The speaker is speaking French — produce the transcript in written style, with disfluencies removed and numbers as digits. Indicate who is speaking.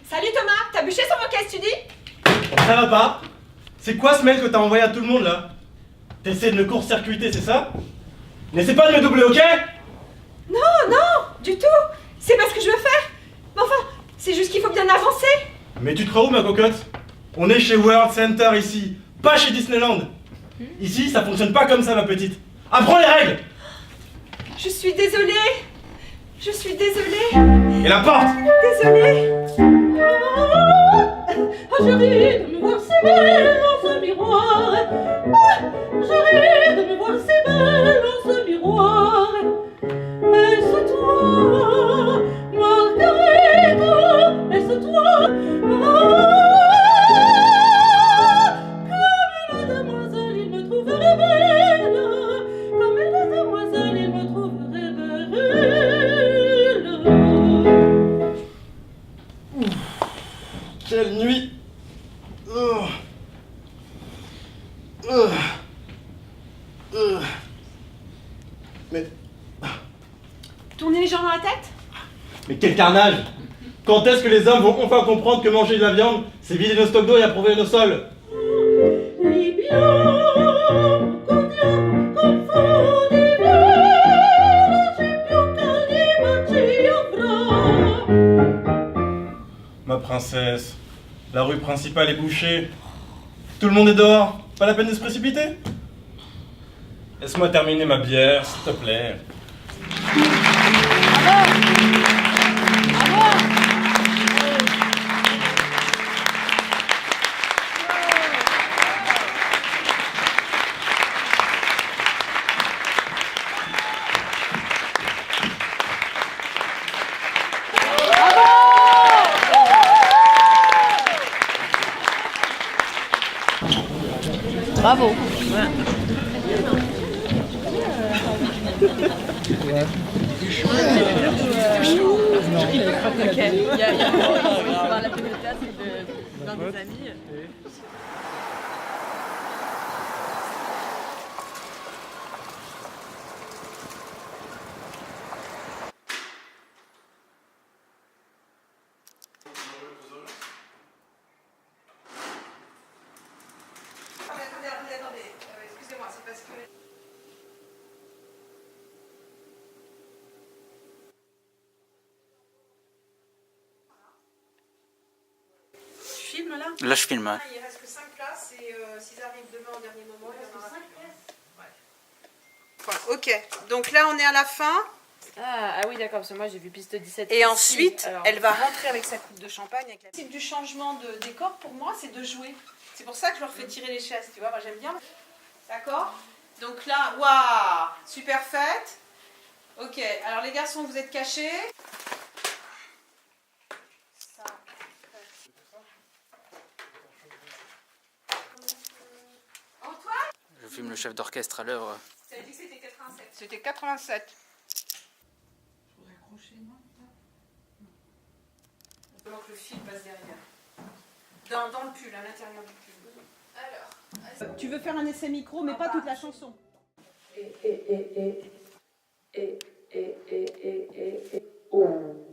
Speaker 1: Salut Thomas, t'as bûché sur mon case, tu dis?
Speaker 2: Ça va pas? C'est quoi ce mail que t'as envoyé à tout le monde là? T'essaies de me court-circuiter, c'est ça? N'essaie pas de me doubler, ok?
Speaker 1: Non, non, du tout. C'est pas ce que je veux faire. Mais enfin, c'est juste qu'il faut bien avancer.
Speaker 2: Mais tu te crois où, ma cocotte? On est chez World Center ici, pas chez Disneyland. Ici, ça fonctionne pas comme ça, ma petite. Apprends les règles!
Speaker 1: Je suis désolée. Je suis désolée.
Speaker 2: Et la porte!
Speaker 1: Désolée.
Speaker 3: Ah, j'arrête de me voir si belle dans ce miroir. Ah, j'arrête de me voir si belle dans ce miroir. Est-ce toi, Margarita? Est-ce toi? Comme la demoiselle, il me trouverait belle. Comme la demoiselle, il me trouverait belle.
Speaker 2: Quelle nuit! Mais...
Speaker 1: Tourner les jambes dans la tête?
Speaker 2: Mais quel carnage! Quand est-ce que les hommes vont enfin comprendre que manger de la viande, c'est vider nos stocks d'eau et approuver nos sols? Ma princesse, la rue principale est bouchée. Tout le monde est dehors. Pas la peine de se précipiter. Laisse-moi terminer ma bière, s'il te plaît.
Speaker 4: Bravo. Ok, il y a la pièce de théâtre d'un des amis.
Speaker 1: Attendez, excusez-moi, c'est parce que... Tu filmes là?
Speaker 5: Là, je filme. Ouais.
Speaker 1: Il reste que 5 places et s'ils arrivent demain au dernier moment, il y en aura 5 places. Ouais. Ok, donc là on est à la fin.
Speaker 4: Ah oui, d'accord, parce que moi j'ai vu piste 17.
Speaker 1: Et ensuite,
Speaker 4: alors...
Speaker 1: elle va rentrer avec sa coupe de champagne. Avec la... Le du changement de décor pour moi, c'est de jouer. C'est pour ça que je leur fais tirer les chaises, tu vois, moi j'aime bien. D'accord? Donc là, waouh, super fête. Ok, alors les garçons, vous êtes cachés. Ça. Antoine?
Speaker 5: Je filme le chef d'orchestre à l'œuvre.
Speaker 1: Tu as dit que c'était 87.
Speaker 3: C'était 87.
Speaker 1: Je voudrais accrocher, non? Il faut que le fil passe derrière. Dans le pull, à l'intérieur du pull. Alors. Tu veux faire un essai micro, mais pas toute la chanson. Oh.